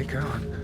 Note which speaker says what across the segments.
Speaker 1: God.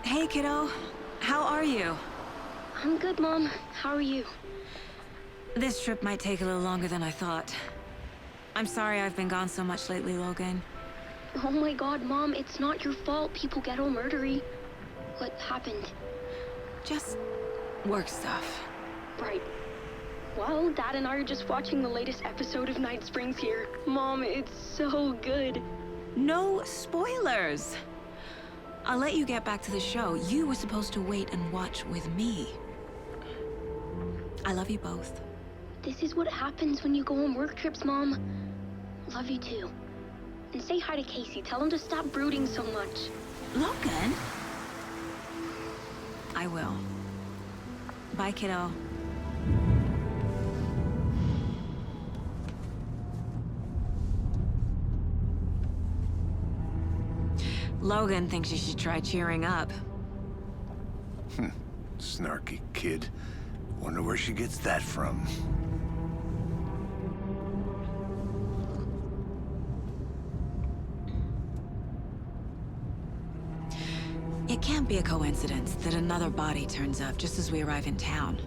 Speaker 2: Hey, kiddo. How are you?
Speaker 3: I'm good, Mom. How are you?
Speaker 2: This trip might take a little longer than I thought. I'm sorry I've been gone so much lately, Logan.
Speaker 3: Oh my God, Mom, it's not your fault people get all murdery. What happened?
Speaker 2: Just work stuff.
Speaker 3: Right. Well, Dad and I are just watching the latest episode of Night Springs here. Mom, it's so good.
Speaker 2: No spoilers! I'll let you get back to the show. You were supposed to wait and watch with me. I love you both.
Speaker 3: This is what happens when you go on work trips, Mom. Love you too. And say hi to Casey. Tell him to stop brooding so much.
Speaker 2: Logan? I will. Bye, kiddo. Logan thinks you should try cheering up.
Speaker 4: Snarky kid. Wonder where she gets that from.
Speaker 2: can't be a coincidence that another body turns up just as we arrive in town.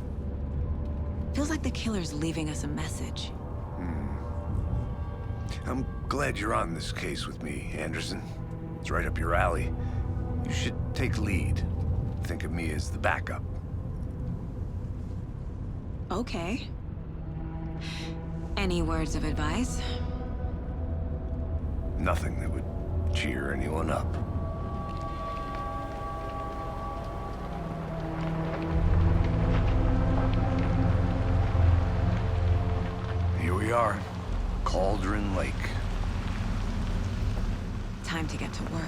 Speaker 2: Feels like the killer's leaving us a message.
Speaker 4: I'm glad you're on this case with me, Anderson. It's right up your alley. You should take lead. Think of me as the backup.
Speaker 2: Okay. Any words of advice?
Speaker 4: Nothing that would cheer anyone up. Here we are. Cauldron Lake.
Speaker 2: Time to get to work.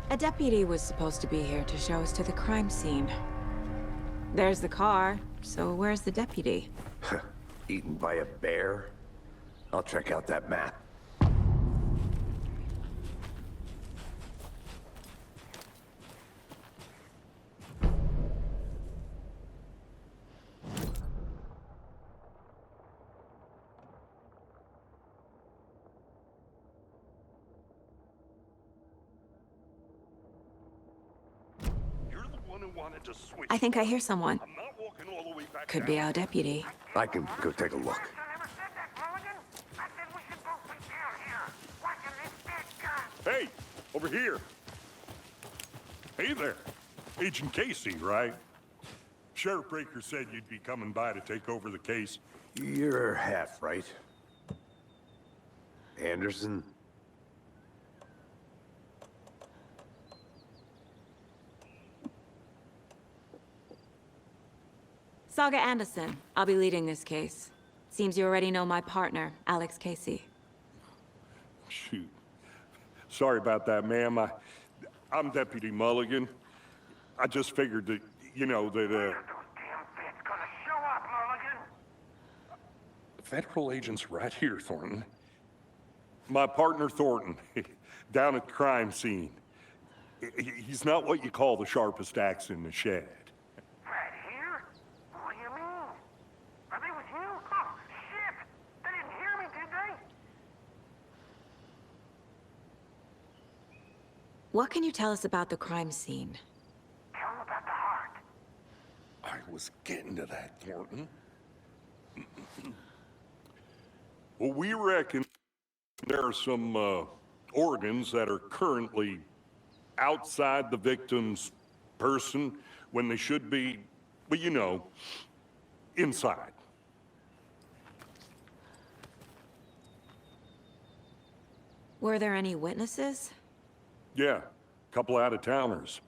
Speaker 2: A deputy was supposed to be here to show us to the crime scene. There's the car, so where's the deputy?
Speaker 4: Eaten by a bear? I'll check out that map.
Speaker 2: I think I hear someone.
Speaker 1: I'm not walking all the way back
Speaker 2: Could
Speaker 1: down.
Speaker 2: be our deputy.
Speaker 4: I can go take a look.
Speaker 1: Hey, over here. Hey there. Agent Casey, right? Sheriff Breaker said you'd be coming by to take over the case.
Speaker 4: You're half right. Anderson?
Speaker 2: Saga Anderson. I'll be leading this case. Seems you already know my partner, Alex Casey.
Speaker 1: Shoot. Sorry about that, ma'am. I'm Deputy Mulligan. I just figured that, you know, that, Federal agent's right here, Thornton. My partner, Thornton, down at the crime scene. He's not what you call the sharpest axe in the shed.
Speaker 5: Right here? What do you mean? Are they with you? Oh, shit! They didn't hear me, did they?
Speaker 2: What can you tell us about the crime scene?
Speaker 5: Tell them about the heart.
Speaker 1: I was getting to that, Thornton. Well, we reckon there are some organs that are currently outside the victim's person when they should be, well, you know, inside.
Speaker 2: Were there any witnesses?
Speaker 1: Yeah, a couple out-of-towners.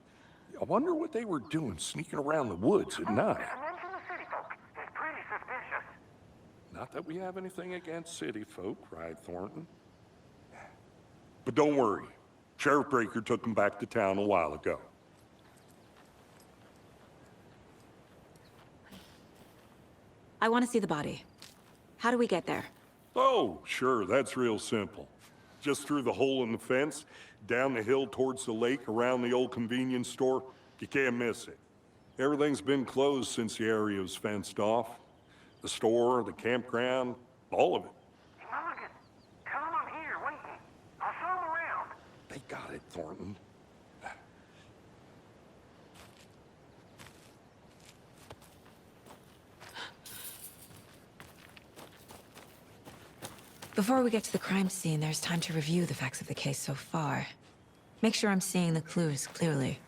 Speaker 1: I wonder what they were doing sneaking around the woods at night.
Speaker 5: Mention the city folk. It's pretty suspicious.
Speaker 1: Not that we have anything against city folk, right, Thornton? But don't worry. Sheriff Breaker took them back to town a while ago.
Speaker 2: I want to see the body. How do we get there?
Speaker 1: Oh, sure, that's real simple. Just through the hole in the fence, down the hill towards the lake, around the old convenience store. You can't miss it. Everything's been closed since the area was fenced off. The store, the campground, all of it.
Speaker 5: Hey, Mulligan, tell them I'm here, waiting. I'll show them around.
Speaker 1: They got it, Thornton.
Speaker 2: Before we get to the crime scene, there's time to review the facts of the case so far. Make sure I'm seeing the clues clearly.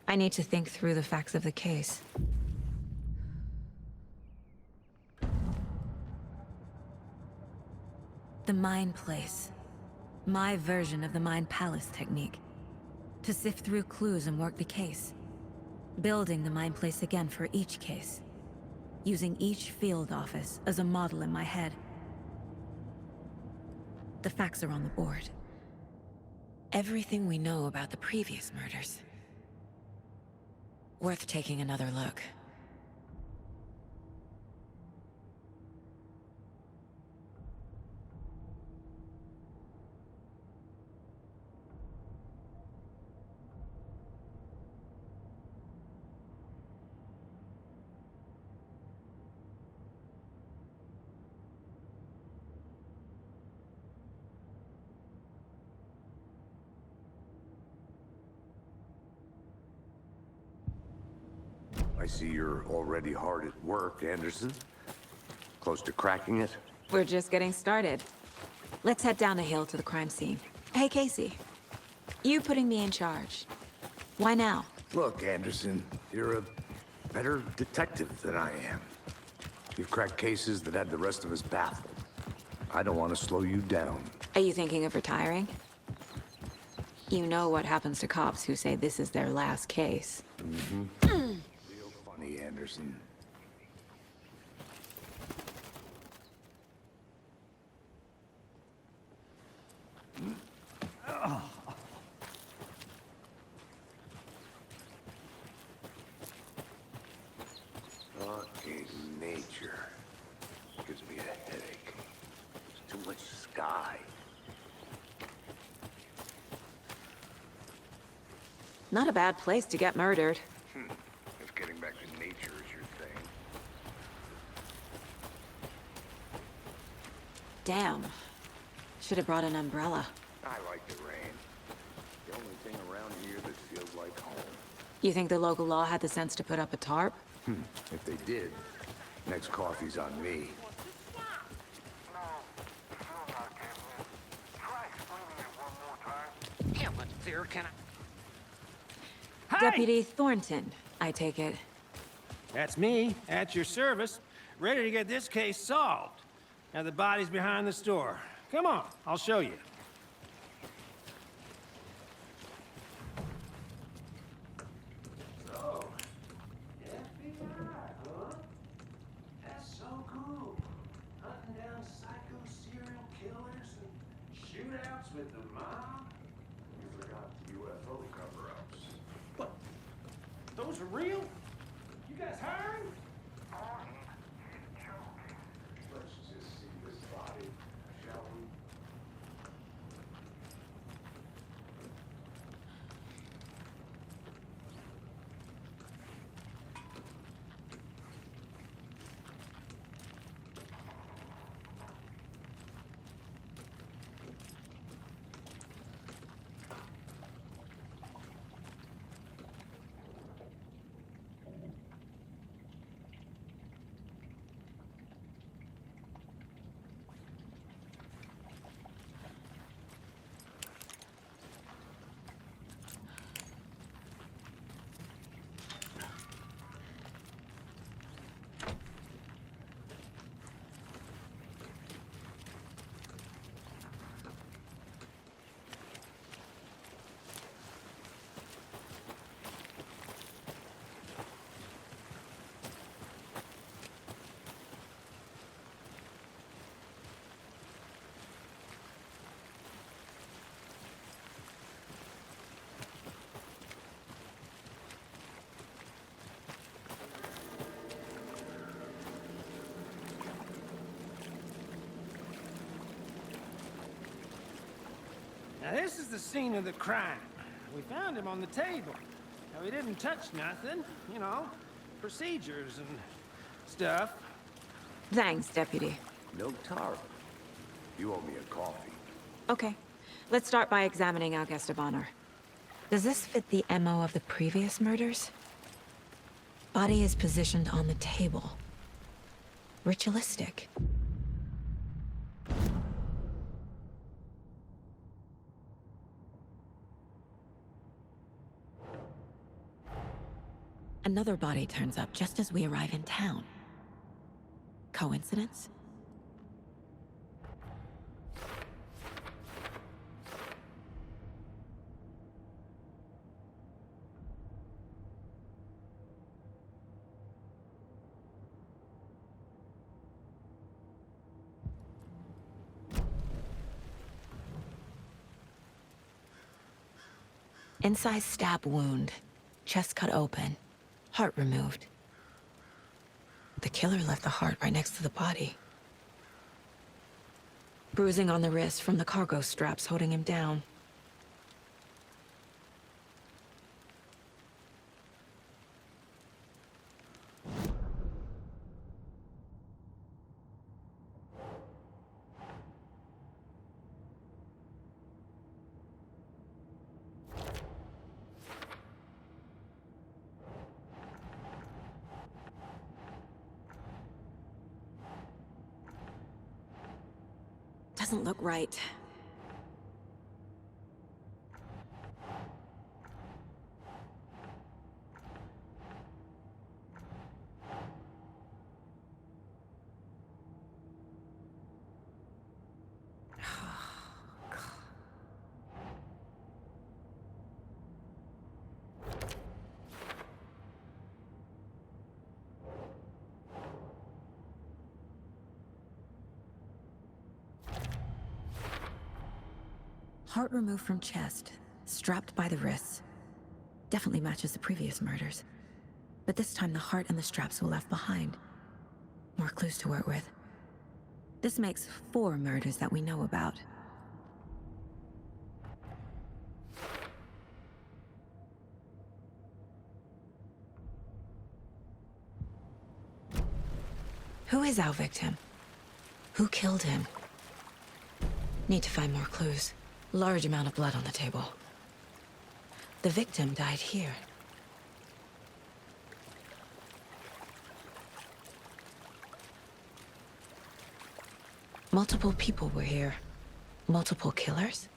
Speaker 2: I need to think through the facts of the case. The Mind Place. My version of the Mind Palace technique.
Speaker 6: To sift through clues and work the case. Building the mind place again for each case. Using each field office as a model in my head. The facts are on the board. Everything we know about the previous murders. Worth taking another look.
Speaker 4: I see you're already hard at work, Anderson. Close to cracking it?
Speaker 2: We're just getting started. Let's head down the hill to the crime scene. Hey, Casey. You putting me in charge. Why now?
Speaker 4: Look, Anderson, you're a better detective than I am. You've cracked cases that had the rest of us baffled. I don't want to slow you down.
Speaker 2: Are you thinking of retiring? You know what happens to cops who say this is their last case.
Speaker 4: Real funny, Anderson. Fucking nature. Gives me a headache. There's too much sky.
Speaker 2: Not a bad place to get murdered.
Speaker 4: If getting back to nature is your thing.
Speaker 2: Damn. Should have brought an umbrella.
Speaker 4: I like the rain. The only thing around here that feels like home.
Speaker 2: You think the local law had the sense to put up a tarp?
Speaker 4: If they did, next coffee's on me.
Speaker 5: No, still not getting it. Try explaining it one more time.
Speaker 7: How much clearer can I... Hey!
Speaker 2: Deputy Thornton, I take it.
Speaker 7: That's me, at your service, ready to get this case solved. Now the body's behind the store. Come on, I'll show you. So, FBI, huh? That's so cool. Hunting down psycho serial killers and shootouts with the mob.
Speaker 4: You forgot the UFO cover-ups.
Speaker 7: What? Those are real? You guys hiring?
Speaker 4: Let's just see this body, shall we?
Speaker 7: Now this is the scene of the crime. We found him on the table. Now he didn't touch nothing, you know, procedures and stuff.
Speaker 2: Thanks, Deputy.
Speaker 4: No tar. You owe me a coffee.
Speaker 2: Okay. Let's start by examining our guest of honor. Does this fit the MO of the previous murders? Body is positioned on the table. Ritualistic. Another body turns up just as we arrive in town. Coincidence? Inside stab wound, chest cut open, heart removed. The killer left the heart right next to the body. Bruising on the wrist from the cargo straps holding him down. Doesn't look right. Heart removed from chest, strapped by the wrists. Definitely matches the previous murders. But this time the heart and the straps were left behind. More clues to work with. This makes 4 murders that we know about. Who is our victim? Who killed him? Need to find more clues. Large amount of blood on the table. The victim died here. Multiple people were here. Multiple killers?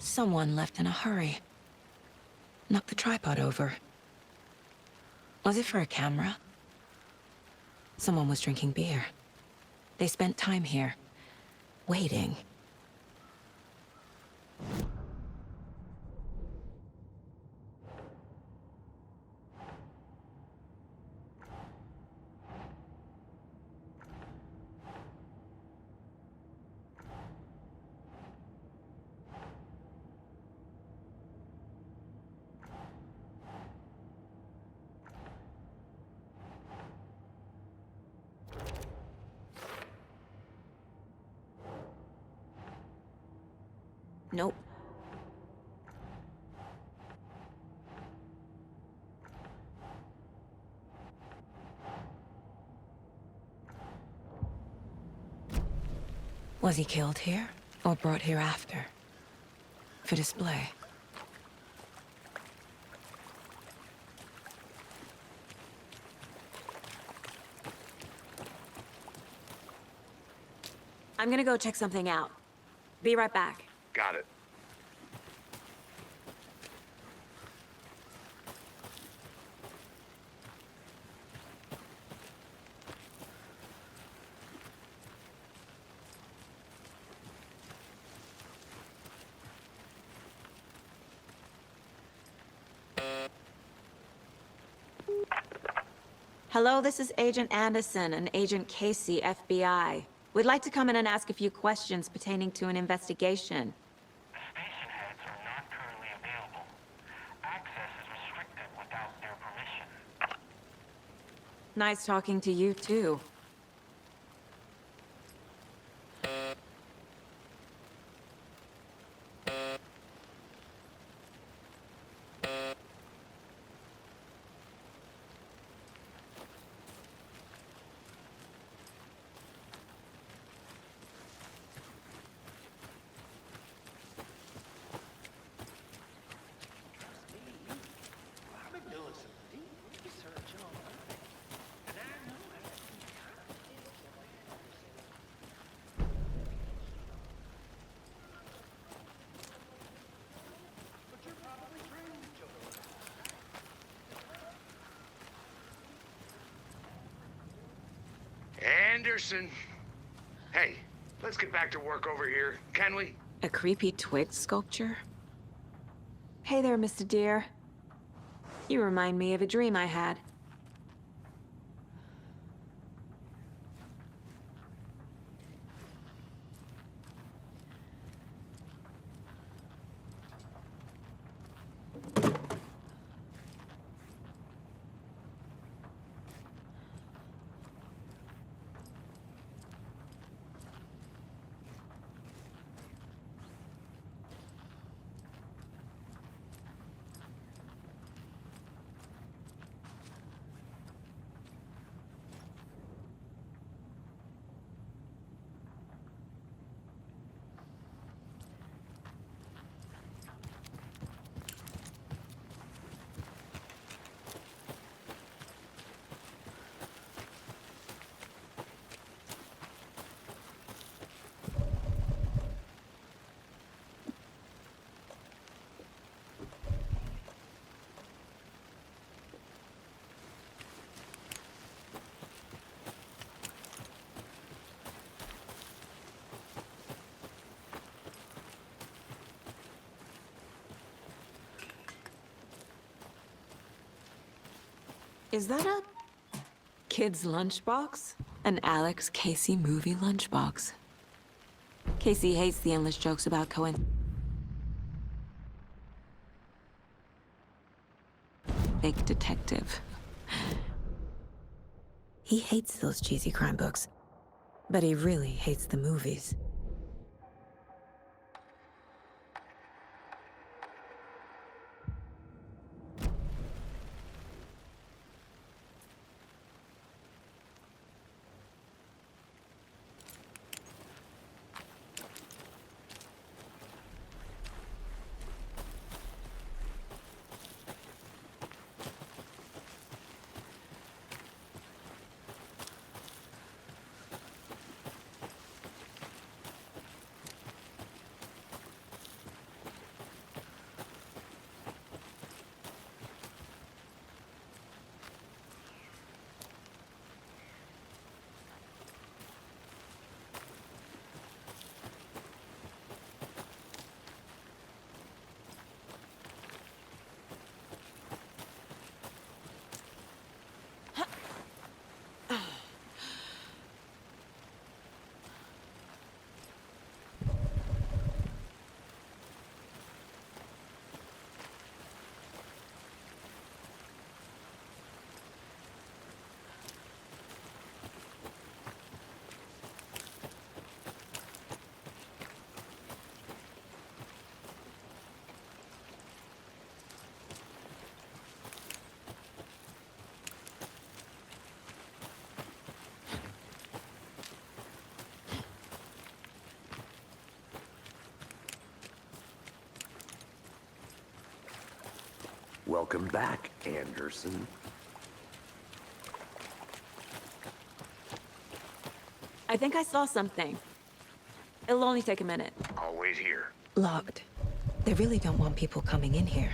Speaker 2: Someone left in a hurry. Knocked the tripod over. Was it for a camera? Someone was drinking beer. They spent time here, waiting. Nope. Was he killed here, or brought here after? For display? I'm gonna go check something out. Be right back.
Speaker 4: Got it.
Speaker 2: Hello, this is Agent Anderson and Agent Casey, FBI. We'd like to come in and ask a few questions pertaining to an investigation.
Speaker 5: The station heads are not currently available. Access is restricted without their permission.
Speaker 2: Nice talking to you, too.
Speaker 7: I've been doing some deep research on her, and I know how to keep
Speaker 4: Anderson. Hey, let's get back to work over here, can we?
Speaker 6: A creepy twig sculpture? Hey there, Mr. Deer. You remind me of a dream I had. Is that a kid's lunchbox? An Alex Casey movie lunchbox. Casey hates the endless jokes about fake detective.
Speaker 2: He hates those cheesy crime books, but he really hates the movies.
Speaker 4: Welcome back, Anderson.
Speaker 6: I think I saw something. It'll only take a minute.
Speaker 4: I'll wait here.
Speaker 2: Locked. They really don't want people coming in here.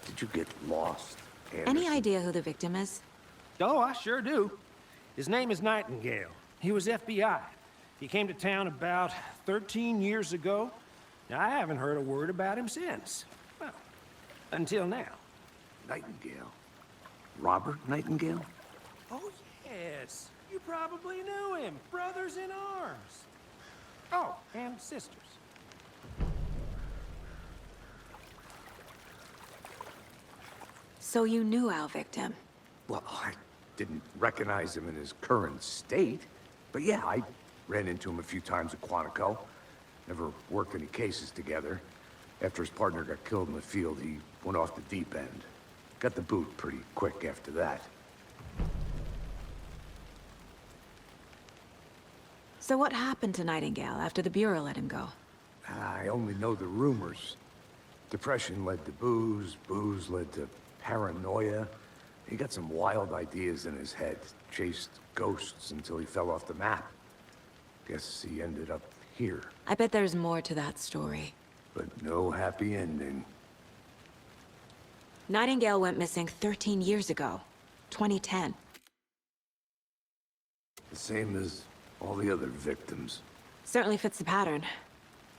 Speaker 4: Did you get lost, Anderson?
Speaker 6: Any idea who the victim is?
Speaker 7: Oh, I sure do. His name is Nightingale. He was FBI. He came to town about 13 years ago. Now, I haven't heard a word about him since. Well, until now.
Speaker 4: Nightingale? Robert Nightingale?
Speaker 7: Oh, yes. You probably knew him. Brothers in arms. Oh, and sisters.
Speaker 6: So you knew our victim.
Speaker 4: Well, I didn't recognize him in his current state. But yeah, I ran into him a few times at Quantico. Never worked any cases together. After his partner got killed in the field, he went off the deep end. Got the boot pretty quick after that.
Speaker 6: So what happened to Nightingale after the Bureau let him go?
Speaker 4: I only know the rumors. Depression led to booze, booze led to paranoia, He got some wild ideas in his head. Chased ghosts until he fell off the map. Guess he ended up here.
Speaker 6: I bet there's more to that story.
Speaker 4: But no happy ending.
Speaker 6: Nightingale went missing 13 years ago. 2010.
Speaker 4: The same as all the other victims.
Speaker 6: Certainly fits the pattern.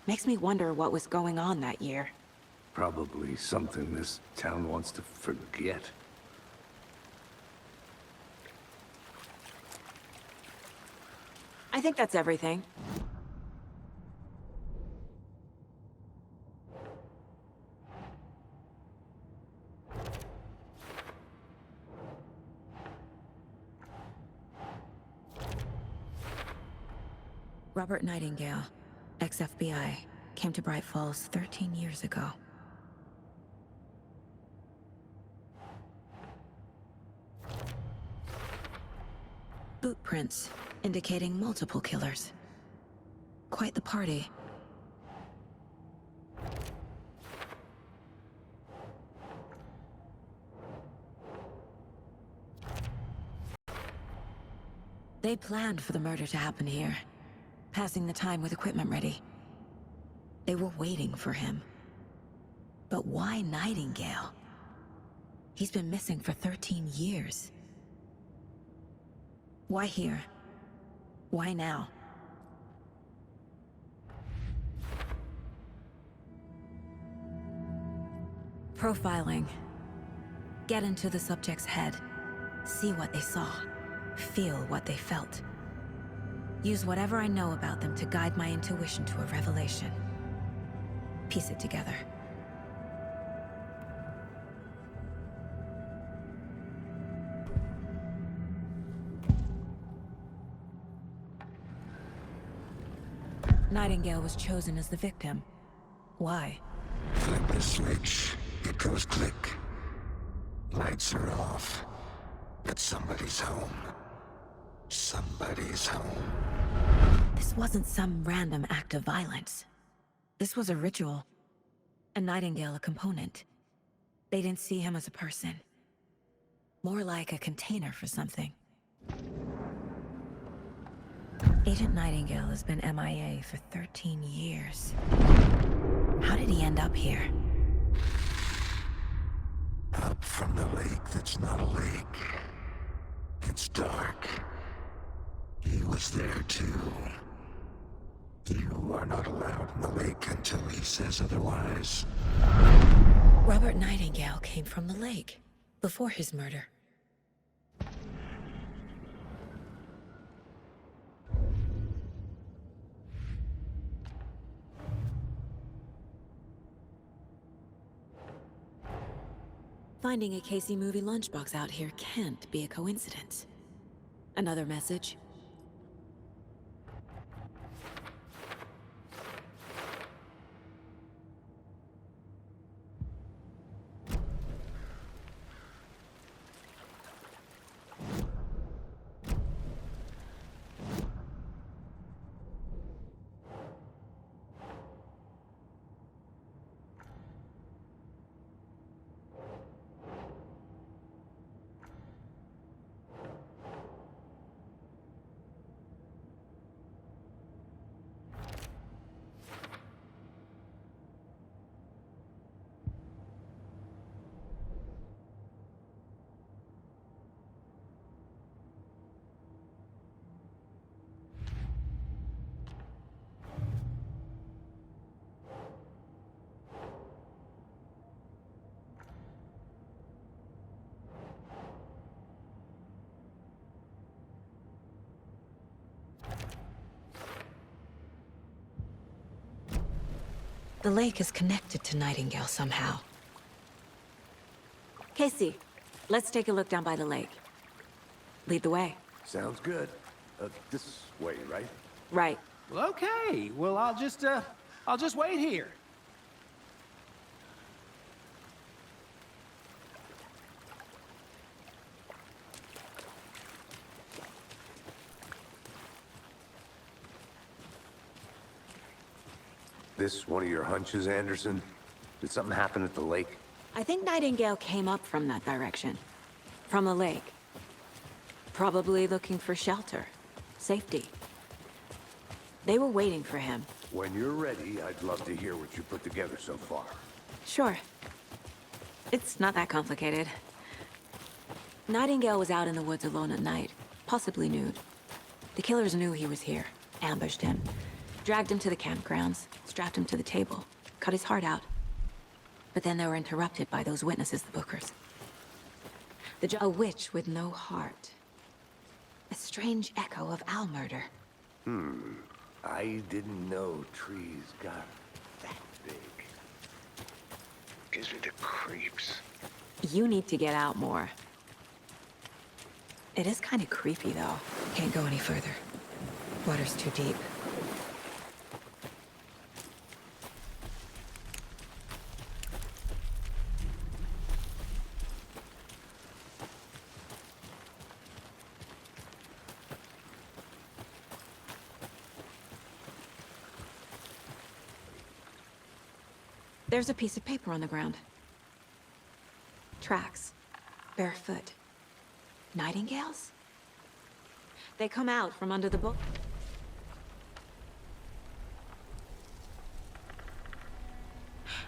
Speaker 6: Makes me wonder what was going on that year.
Speaker 4: Probably something this town wants to forget.
Speaker 6: I think that's everything.
Speaker 2: Robert Nightingale, ex-FBI, came to Bright Falls 13 years ago. Boot prints indicating multiple killers. Quite the party. They planned for the murder to happen here, passing the time with equipment ready. They were waiting for him. But why Nightingale? He's been missing for 13 years. Why here? Why now? Profiling. Get into the subject's head. See what they saw. Feel what they felt. Use whatever I know about them to guide my intuition to a revelation. Piece it together. Nightingale was chosen as the victim. Why?
Speaker 8: Flip the switch, it goes click. Lights are off. But somebody's home. Somebody's home.
Speaker 2: This wasn't some random act of violence. This was a ritual. And Nightingale a component. They didn't see him as a person. More like a container for something. Agent Nightingale has been MIA for 13 years. How did he end up here?
Speaker 8: Up from the lake that's not a lake. It's dark. He was there too. You are not allowed in the lake until he says otherwise.
Speaker 2: Robert Nightingale came from the lake, before his murder. Finding a Casey movie lunchbox out here can't be a coincidence. Another message? The lake is connected to Nightingale somehow. Casey, let's take a look down by the lake. Lead the way.
Speaker 4: Sounds good. This way, right?
Speaker 6: Right.
Speaker 7: Well, okay. Well, I'll just wait here.
Speaker 4: This one of your hunches, Anderson? Did something happen at the lake?
Speaker 6: I think Nightingale came up from that direction. From the lake. Probably looking for shelter. Safety. They were waiting for him.
Speaker 4: When you're ready, I'd love to hear what you put together so far.
Speaker 6: Sure. It's not that complicated. Nightingale was out in the woods alone at night, possibly nude. The killers knew he was here, ambushed him, dragged him to the campgrounds, strapped him to the table, cut his heart out. But then they were interrupted by those witnesses, the Bookers. A witch with no heart. A strange echo of Al murder.
Speaker 4: I didn't know trees got that big.
Speaker 8: Gives me the creeps.
Speaker 6: You need to get out more. It is kind of creepy, though.
Speaker 2: Can't go any further. Water's too deep.
Speaker 6: There's a piece of paper on the ground. Tracks. Barefoot. Nightingales? They come out from under the book.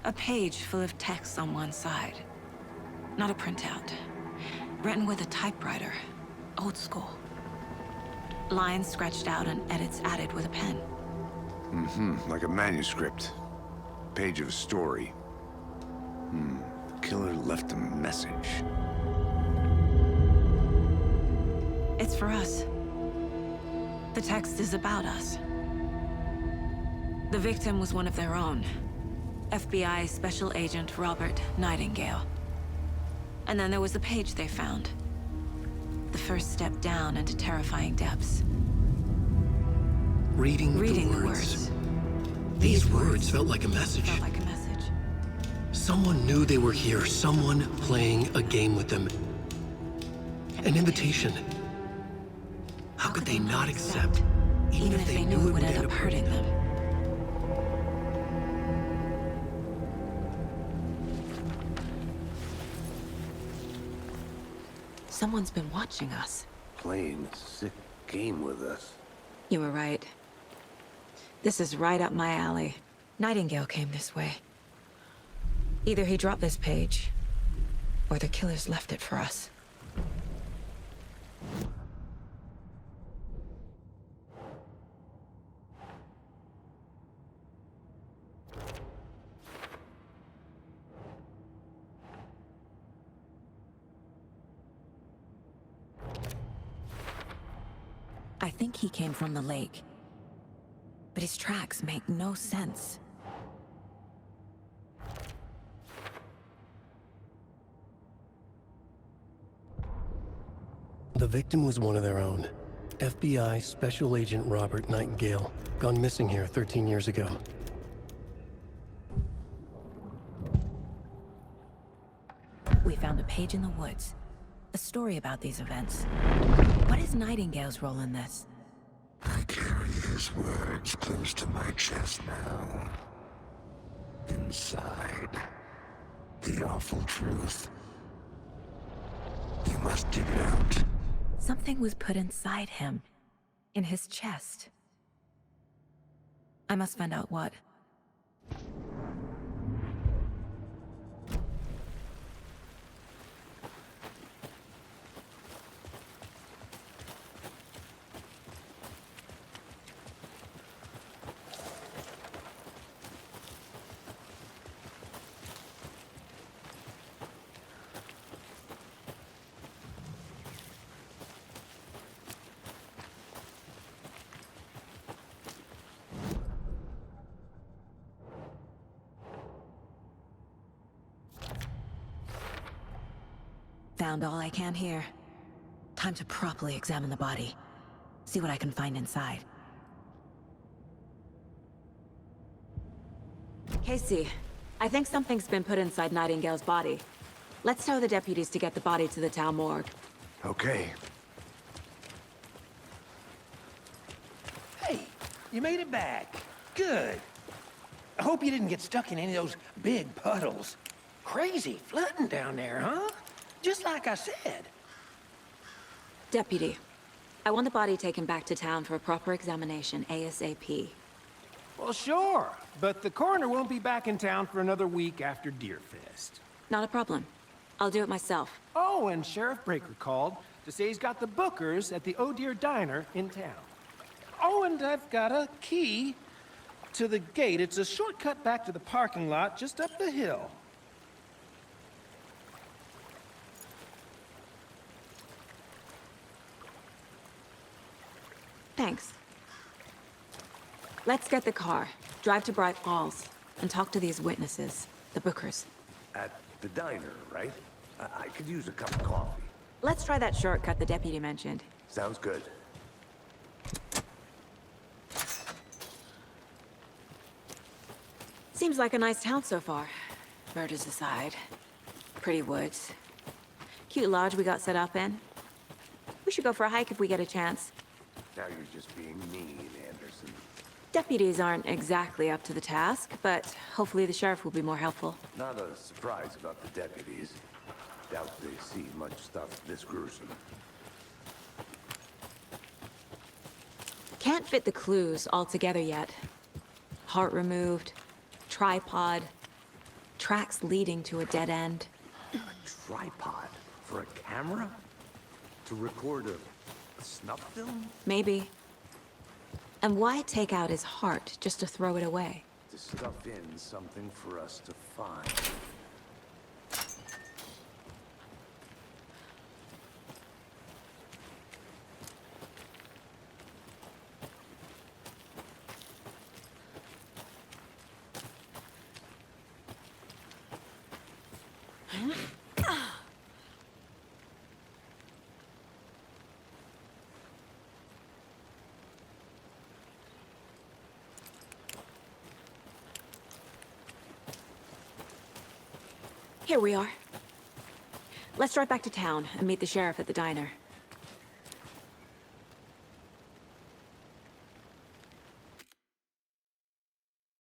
Speaker 6: A page full of text on one side. Not a printout. Written with a typewriter. Old school. Lines scratched out and edits added with a pen.
Speaker 4: Like a manuscript. Page of a story. Killer left a message.
Speaker 6: It's for us. The text is about us. The victim was one of their own. FBI Special Agent Robert Nightingale. And then there was the page they found. The first step down into terrifying depths.
Speaker 9: Reading the words. These words felt like a message.
Speaker 6: Felt like a message.
Speaker 9: Someone knew they were here, someone playing a game with them. An invitation. How could they not accept, even if they knew it would end up hurting them?
Speaker 6: Someone's been watching us.
Speaker 4: Playing a sick game with us.
Speaker 6: You were right. This is right up my alley.
Speaker 2: Nightingale came this way. Either he dropped this page, or the killers left it for us. I think he came from the lake. But his tracks make no sense.
Speaker 9: The victim was one of their own. FBI Special Agent Robert Nightingale, gone missing here 13 years ago.
Speaker 2: We found a page in the woods. A story about these events. What is Nightingale's role in this?
Speaker 8: I carry his words close to my chest now. Inside, the awful truth. You must dig it out.
Speaker 2: Something was put inside him. In his chest. I must find out what. Found all I can here. Time to properly examine the body. See what I can find inside.
Speaker 6: Casey, I think something's been put inside Nightingale's body. Let's tell the deputies to get the body to the town morgue.
Speaker 4: Okay.
Speaker 7: Hey, you made it back. Good. I hope you didn't get stuck in any of those big puddles. Crazy flooding down there, huh? Just like I said.
Speaker 6: Deputy, I want the body taken back to town for a proper examination ASAP.
Speaker 7: Well, sure, but the coroner won't be back in town for another week after Deerfest.
Speaker 6: Not a problem. I'll do it myself.
Speaker 7: Oh, and Sheriff Breaker called to say he's got the Bookers at the Oh Dear Diner in town. Oh, and I've got a key to the gate. It's a shortcut back to the parking lot just up the hill.
Speaker 6: Thanks. Let's get the car, drive to Bright Falls, and talk to these witnesses, the Bookers.
Speaker 4: At the diner, right? I could use a cup of coffee.
Speaker 6: Let's try that shortcut the deputy mentioned.
Speaker 4: Sounds good.
Speaker 6: Seems like a nice town so far. Murders aside. Pretty woods. Cute lodge we got set up in. We should go for a hike if we get a chance.
Speaker 4: Now you're just being mean, Anderson.
Speaker 6: Deputies aren't exactly up to the task, but hopefully the sheriff will be more helpful.
Speaker 4: Not a surprise about the deputies. Doubt they see much stuff this gruesome.
Speaker 6: Can't fit the clues all together yet. Heart removed, tripod, tracks leading to a dead end.
Speaker 4: A tripod? For a camera? To record a snuff film?
Speaker 6: Maybe. And why take out his heart just to throw it away?
Speaker 4: To stuff in something for us to find.
Speaker 6: Here we are. Let's drive back to town and meet the sheriff at the diner.